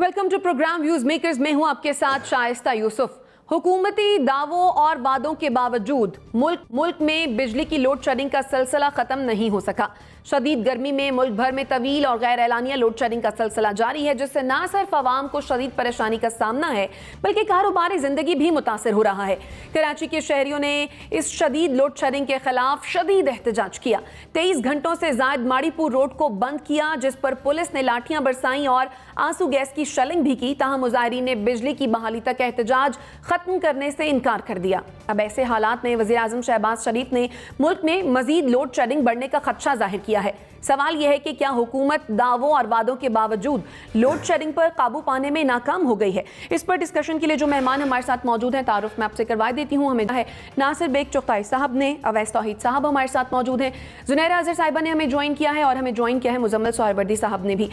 Welcome to program views makers. मैं हूं आपके साथ शाइस्ता यूसुफ। हुकूमती दावों और वादों के बावजूद मुल्क में बिजली की लोड शेडिंग का सिलसिला खत्म नहीं हो सका। शदीद गर्मी में मुल्क भर में तवील और गैर एलानिया लोड शेडिंग का सिलसिला जारी है, जिससे न सिर्फ आवाम को शदीद परेशानी का सामना है बल्कि कारोबारी जिंदगी भी मुतासर हो रहा है। कराची के शहरियों ने इस शदीद लोड शेडिंग के खिलाफ शदीद एहतजाज किया। 23 घंटों से जायद माड़ीपुर रोड को बंद किया, जिस पर पुलिस ने लाठियां बरसाई और आंसू गैस की शेलिंग भी की। ताहम मुजाहिरीन ने बिजली की बहाली तक एहतजाज खत्म करने से इनकार कर दिया। अब ऐसे हालात में वज़ीर आज़म शहबाज शरीफ ने मुल्क में मजीद लोड शेडिंग बढ़ने का खदशा जाहिर किया है। सवाल यह है कि क्या हुकूमत दावों और वादों के बावजूद लोड शेडिंग पर काबू पाने में नाकाम हो गई है? इस पर डिस्कशन के लिए जो मेहमान हमारे साथ मौजूद हैं, तारुफ मैं आपसे करवा देती हूँ। हमें है नासिर बेग चुगताई साहब ने, अवैस तौहीद साहब हमारे साथ मौजूद हैं, जुनैरा अज़हर साहिबा ने हमें ज्वाइन किया है और हमें ज्वाइन किया है मुजम्मिल सोहरवर्दी साहब ने भी।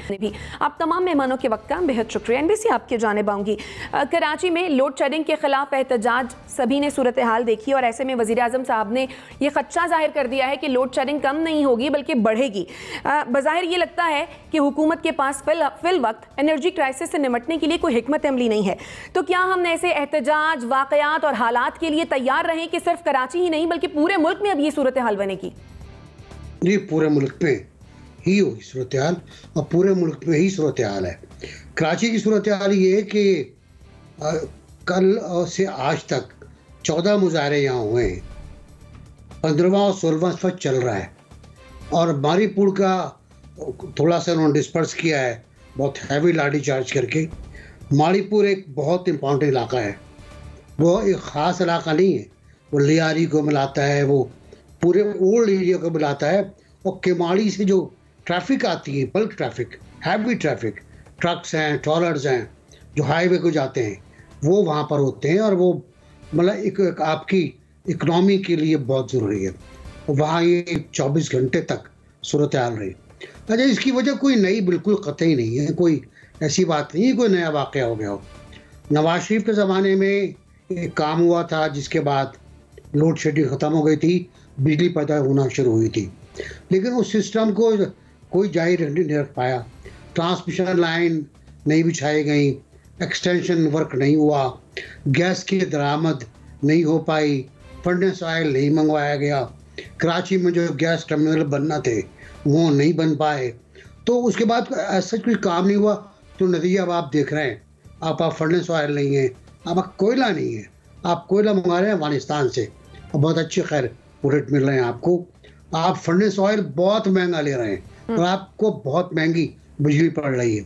आप तमाम मेहमानों के वक्त का बेहद शुक्रिया। NBC आपके जानिब आऊँगी। कराची में लोड शेडिंग के खिलाफ एहतजाज सभी ने सूरत हाल देखी और ऐसे में वज़ीर आज़म साहब ने यह खदशा जाहिर कर दिया है कि लोड शेडिंग कम नहीं होगी बल्कि बढ़ेगी। बज़ाहिर ये लगता है कि हुकूमत के पास फिल वक्त एनर्जी क्राइसिस से निपटने के लिए कोई हिकमत अमली नहीं है। तो क्या हम ऐसे एहतजाज, वाक़यात और हालात के लिए तैयार रहें कि सिर्फ कराची ही नहीं बल्कि पूरे मुल्क में अब ये सूरत हाल बनेगी? जी, पूरे मुल्क में ही होगी सूरत हाल और पूरे मुल्क में ही सूरत हाल है। कराची की सूरत हाल ये है कि कल से आज तक 14 मुजाहरे यहाँ हुए हैं, 15वां और 16वां इस वक्त चल रहा है और मारीपुर का थोड़ा सा उन्होंने डिस्पर्स किया है, बहुत हैवी लाठी चार्ज करके। मारीपुर एक बहुत इम्पॉर्टेंट इलाका है, वो एक ख़ास इलाका नहीं है, वो लियारी को मिलाता है, वो पूरे ओल्ड एरिया को मिलाता है। और केमाड़ी से जो ट्रैफिक आती है, bulk traffic, heavy traffic, trucks हैं, ट्रॉलर्स हैं जो हाईवे को जाते हैं, वो वहाँ पर होते हैं और वो मतलब एक आपकी इकनॉमी के लिए बहुत ज़रूरी है। वहाँ ये 24 घंटे तक सूरत हाल रही। अच्छा, इसकी वजह कोई नई बिल्कुल कतई नहीं है, कोई ऐसी बात नहीं है कोई नया वाक़या हो गया हो। नवाज शरीफ के ज़माने में एक काम हुआ था जिसके बाद लोड शेडिंग ख़त्म हो गई थी, बिजली पैदा होना शुरू हुई थी, लेकिन उस सिस्टम को कोई जारी नहीं रख पाया। ट्रांसमिशन लाइन नहीं बिछाई गई, एक्सटेंशन वर्क नहीं हुआ, गैस की दरामद नहीं हो पाई, फर्नेस ऑयल नहीं मंगवाया गया, कराची में जो गैस टर्मिनल बनना थे वो नहीं बन पाए। तो उसके बाद ऐसा कोई काम नहीं हुआ। तो नतीजा अब आप देख रहे हैं, आप फर्नेस ऑयल नहीं है, आप कोयला नहीं है, आप कोयला मंगा रहे हैं अफगानिस्तान से और बहुत अच्छे खैर रेट मिल रहे हैं आपको। आप फर्नेस ऑयल बहुत महंगा ले रहे हैं और आपको बहुत महंगी बिजली पड़ रही है।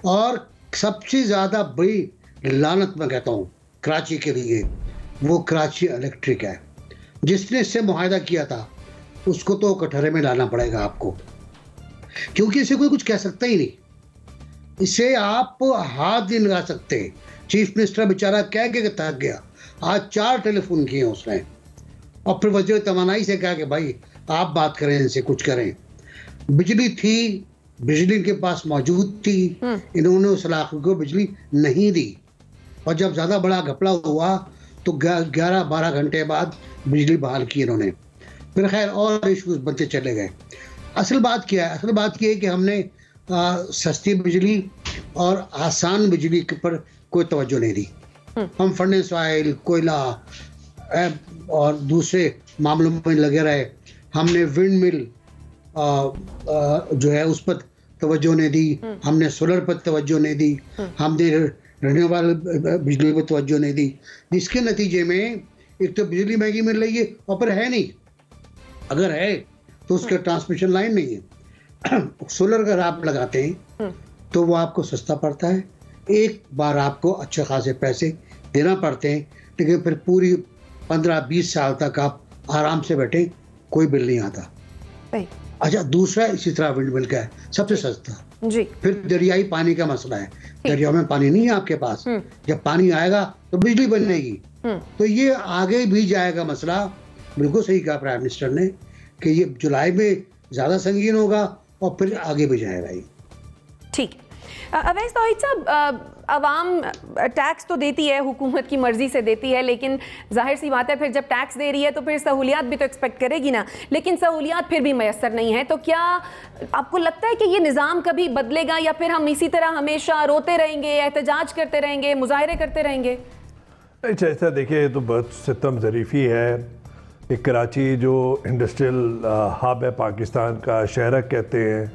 और सबसे ज़्यादा बड़ी लानत मैं कहता हूँ कराची के लिए, वो कराची इलेक्ट्रिक है। जिसने इससे मुआहदा किया था उसको तो कटहरे में लाना पड़ेगा आपको, क्योंकि इसे कोई कुछ कह सकता ही नहीं। इसे आप हाथ नहीं लगा सकते। चीफ मिनिस्टर बेचारा कह के थक गया, आज 4 टेलीफोन किए उसने और फिर वज़ीर तवानाई से कहा कि भाई आप बात करें, इनसे कुछ करें। बिजली थी, बिजली इनके पास मौजूद थी, इन्होंने उस इलाके को बिजली नहीं दी और जब ज़्यादा बड़ा घपला हुआ तो 11-12 घंटे बाद बिजली बहाल की इन्होंने। फिर खैर और इश्यूज बनते चले गए। असल बात क्या है? असल बात यह है कि हमने सस्ती बिजली और आसान बिजली के पर कोई तवज्जो नहीं दी। हम फर्नेस ऑयल, कोयला और दूसरे मामलों में लगे रहे। हमने विंड मिल जो है उस पर तवज्जो नहीं दी, हमने सोलर पर तवज्जो नहीं दी, हमने रिन्यूएबल बिजली पर तवज्जो नहीं दी, जिसके नतीजे में एक तो बिजली महंगी मिल रही है और फिर है नहीं, अगर है तो उसके ट्रांसमिशन लाइन नहीं है। सोलर अगर आप लगाते हैं तो वो आपको सस्ता पड़ता है, एक बार आपको अच्छे खासे पैसे देना पड़ते हैं, लेकिन फिर पूरी 15-20 साल तक आप आराम से बैठे, कोई बिल नहीं आता। अच्छा, दूसरा इसी तरह विंड मिल का है सबसे सस्ता जी। फिर दरियाई पानी का मसला है, दरिया में पानी नहीं है आपके पास, जब पानी आएगा तो बिजली बनेगी, तो ये आगे भी जाएगा मसला। बिल्कुल सही कहा प्राइम मिनिस्टर ने कि ये जुलाई में ज्यादा संगीन होगा और फिर आगे भी जाएगा ये। ठीक। अवैस तौहीद साहब, अवाम टैक्स तो देती है, हुकूमत की मर्जी से देती है, लेकिन जाहिर सी बात है फिर जब टैक्स दे रही है तो फिर सहूलियात भी तो एक्सपेक्ट करेगी ना, लेकिन सहूलियात फिर भी मैसर नहीं है। तो क्या आपको लगता है कि ये निज़ाम कभी बदलेगा या फिर हम इसी तरह हमेशा रोते रहेंगे, एहतजाज करते रहेंगे, मुजाहरे करते रहेंगे? अच्छा, ऐसा देखिए, ये तो बहुत सितम ज़रीफ़ी है कि कराची जो इंडस्ट्रियल हब है पाकिस्तान का, शहरक कहते हैं,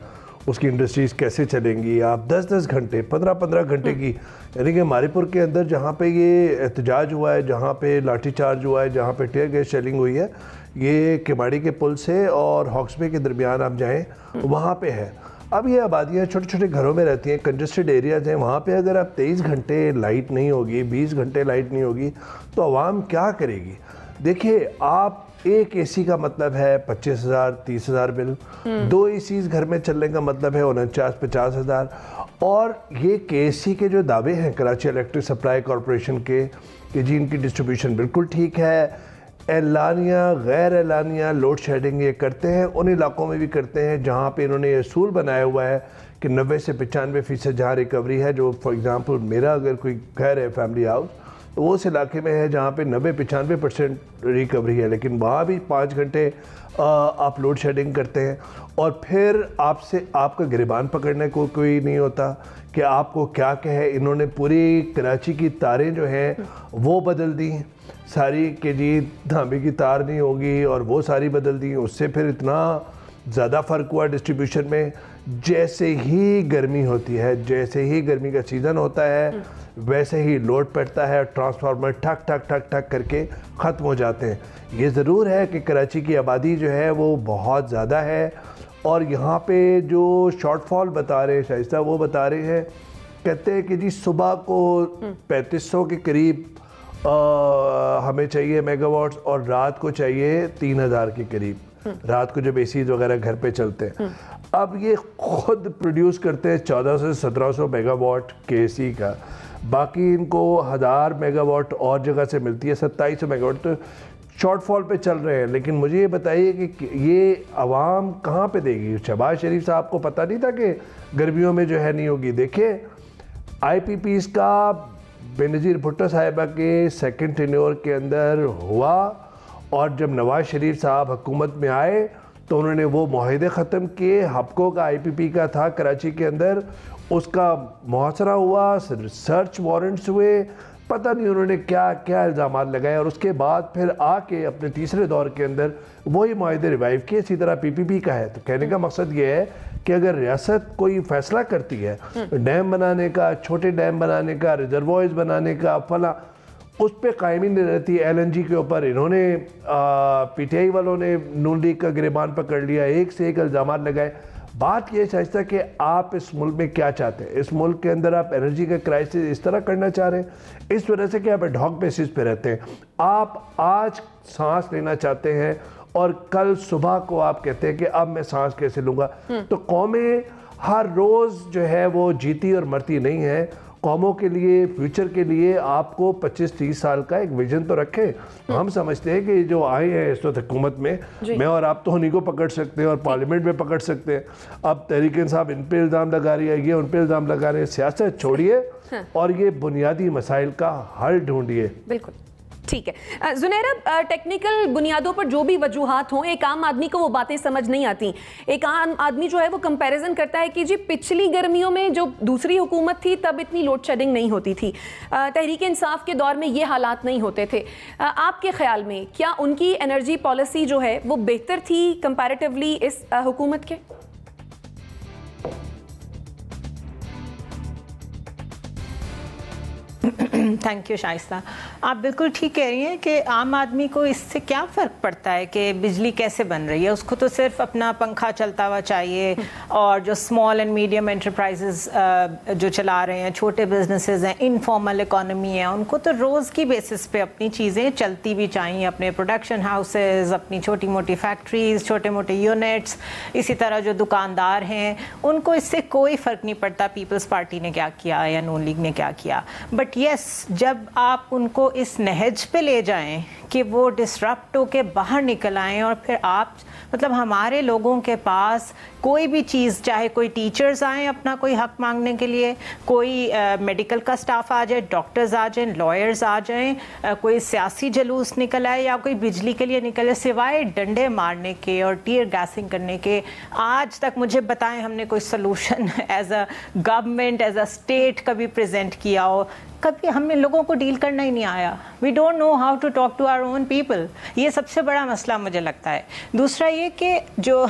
उसकी इंडस्ट्रीज़ कैसे चलेंगी? आप 10-10 घंटे 15-15 घंटे की, यानी कि मारीपुर के अंदर जहाँ पे ये एहतजाज हुआ है, जहाँ पे लाठीचार्ज हुआ है, जहाँ पे टीयर गैस शेलिंग हुई है, ये किमाड़ी के पुल से और हॉक्सबे के दरमियान आप जाएँ वहाँ पे है। अब ये आबादियाँ छोटे छोटे घरों में रहती हैं, कंजस्टेड एरियाज़ हैं, वहाँ पे अगर आप 23 घंटे लाइट नहीं होगी, 20 घंटे लाइट नहीं होगी तो आवाम क्या करेगी? देखिए, आप एक एसी का मतलब है 25,000 30,000 बिल, 2 एसीज घर में चलने का मतलब है 49-50,000। और ये केसी के जो दावे हैं कराची इलेक्ट्रिक सप्लाई कॉरपोरेशन के कि जी इनकी डिस्ट्रीब्यूशन बिल्कुल ठीक है, एलानिया गैर एलानिया लोड शेडिंग ये करते हैं, उन इलाकों में भी करते हैं जहाँ पे इन्होंने ये असूल बनाया हुआ है कि 90 से 95% जहाँ रिकवरी है। जो फॉर एग्ज़ाम्पल मेरा अगर कोई घर है फैमिली हाउस, तो वो उस इलाके में है जहाँ पे 90-95% रिकवरी है, लेकिन वहाँ भी 5 घंटे आप लोड शेडिंग करते हैं और फिर आपसे आपका गिरबान पकड़ने को कोई नहीं होता कि आपको क्या कहे। इन्होंने पूरी कराची की तारें जो हैं वो बदल दी सारी, कि जी धाबे की तार नहीं होगी, और वो सारी बदल दी। उससे फिर इतना ज़्यादा फ़र्क हुआ डिस्ट्रीब्यूशन में। जैसे ही गर्मी होती है, जैसे ही गर्मी का सीज़न होता है, वैसे ही लोड पड़ता है, ट्रांसफार्मर ठक ठक ठक ठक करके ख़त्म हो जाते हैं। ये ज़रूर है कि कराची की आबादी जो है वो बहुत ज़्यादा है, और यहाँ पे जो शॉर्टफॉल बता रहे हैं शाइस्ता, वो बता रहे हैं, कहते हैं कि जी सुबह को 3500 के करीब हमें चाहिए मेगावाट्स, और रात को चाहिए 3000 के करीब, रात को जब एसीज वगैरह घर पे चलते हैं। अब ये खुद प्रोड्यूस करते हैं 1400 से 1700 मेगावाट के एसी का, बाकी इनको 1000 मेगावाट और जगह से मिलती है, 2700 मेगावाट तो शॉर्टफॉल पे चल रहे हैं। लेकिन मुझे ये बताइए कि ये आवाम कहाँ पे देगी? शहबाज शरीफ साहब को पता नहीं था कि गर्मियों में जो है नहीं होगी? देखिए, IPPs का बेनज़ीर भुट्टो साहिबा के सेकंड टेन्योर के अंदर हुआ, और जब नवाज शरीफ साहब हुकूमत में आए तो उन्होंने वो मुआहदे ख़त्म किए। हपको का IPP का था कराची के अंदर, उसका मुहासरा हुआ, सर्च वारंट्स हुए, पता नहीं उन्होंने क्या क्या इल्ज़ाम लगाए, और उसके बाद फिर आके अपने तीसरे दौर के अंदर वही मुआहदे रिवाइव किए। इसी तरह PPP का है। तो कहने का मकसद ये है कि अगर रियासत कोई फ़ैसला करती है डैम बनाने का, छोटे डैम बनाने का, रिजर्वॉयर्स बनाने का, फला, उस पर कायमी नहीं रहती। LNG के ऊपर इन्होंने PTI वालों ने नून लीग का गिरबान पकड़ लिया, एक से एक इल्ज़ाम लगाए। बात यह चाहता कि आप इस मुल्क में क्या चाहते हैं? इस मुल्क के अंदर आप एनर्जी का क्राइसिस इस तरह करना चाह रहे हैं, इस वजह से कि आप एडहॉक बेसिस पे रहते हैं। आप आज सांस लेना चाहते हैं और कल सुबह को आप कहते हैं कि अब मैं सांस कैसे लूँगा। तो कौमें हर रोज़ जो है वो जीती और मरती नहीं है। कौमों के लिए, फ्यूचर के लिए आपको 25-30 साल का एक विजन तो रखें। हम समझते हैं कि जो आए हैं इस वक्त हुकूमत में, मैं और आप तो उन्हीं को पकड़ सकते हैं और पार्लियामेंट में पकड़ सकते हैं। अब तहरीक इंसाफ इन पे इल्ज़ाम लगा रही है, ये उन पे इल्ज़ाम लगा रहे हैं। सियासत छोड़िए और ये बुनियादी मसाइल का हल ढूंढिए। बिल्कुल ठीक है। ज़ुनैरा, टेक्निकल बुनियादों पर जो भी वजूहात हों, एक आम आदमी को वो बातें समझ नहीं आती। एक आम आदमी जो है वो कंपैरिजन करता है कि जी पिछली गर्मियों में जो दूसरी हुकूमत थी तब इतनी लोड शेडिंग नहीं होती थी, तहरीक इंसाफ के दौर में ये हालात नहीं होते थे। आपके ख्याल में क्या उनकी एनर्जी पॉलिसी जो है वो बेहतर थी कंपैरेटिवली इस हुकूमत के? थैंक यू शाइस्ता, आप बिल्कुल ठीक कह रही हैं कि आम आदमी को इससे क्या फ़र्क पड़ता है कि बिजली कैसे बन रही है। उसको तो सिर्फ अपना पंखा चलता हुआ चाहिए, और जो स्मॉल एंड मीडियम एंटरप्राइजेस जो चला रहे हैं, छोटे बिजनेसेस हैं, इनफॉर्मल इकोनॉमी है, उनको तो रोज़ की बेसिस पे अपनी चीज़ें चलती भी चाहिए। अपने प्रोडक्शन हाउसेज, अपनी छोटी मोटी फैक्ट्रीज़, छोटे मोटे यूनिट्स, इसी तरह जो दुकानदार हैं उनको इससे कोई फ़र्क नहीं पड़ता पीपल्स पार्टी ने क्या किया या नून लीग ने क्या किया। बट यस, जब आप उनको इस नहज पे ले जाएं कि वो डिसरप्ट होके बाहर निकल आएँ और फिर आप मतलब हमारे लोगों के पास कोई भी चीज़, चाहे कोई टीचर्स आएँ अपना कोई हक मांगने के लिए, कोई मेडिकल का स्टाफ आ जाए, डॉक्टर्स आ जाएं, लॉयर्स आ जाएं, कोई सियासी जलूस निकल आए या कोई बिजली के लिए निकले, सिवाय डंडे मारने के और टीयर गैसिंग करने के आज तक मुझे बताएं हमने कोई solution as a government, as a state कभी प्रेजेंट किया हो? कभी हमें लोगों को डील करना ही नहीं आया। We don't know how to talk to our own people. ये सबसे बड़ा मसला मुझे लगता है। दूसरा ये कि जो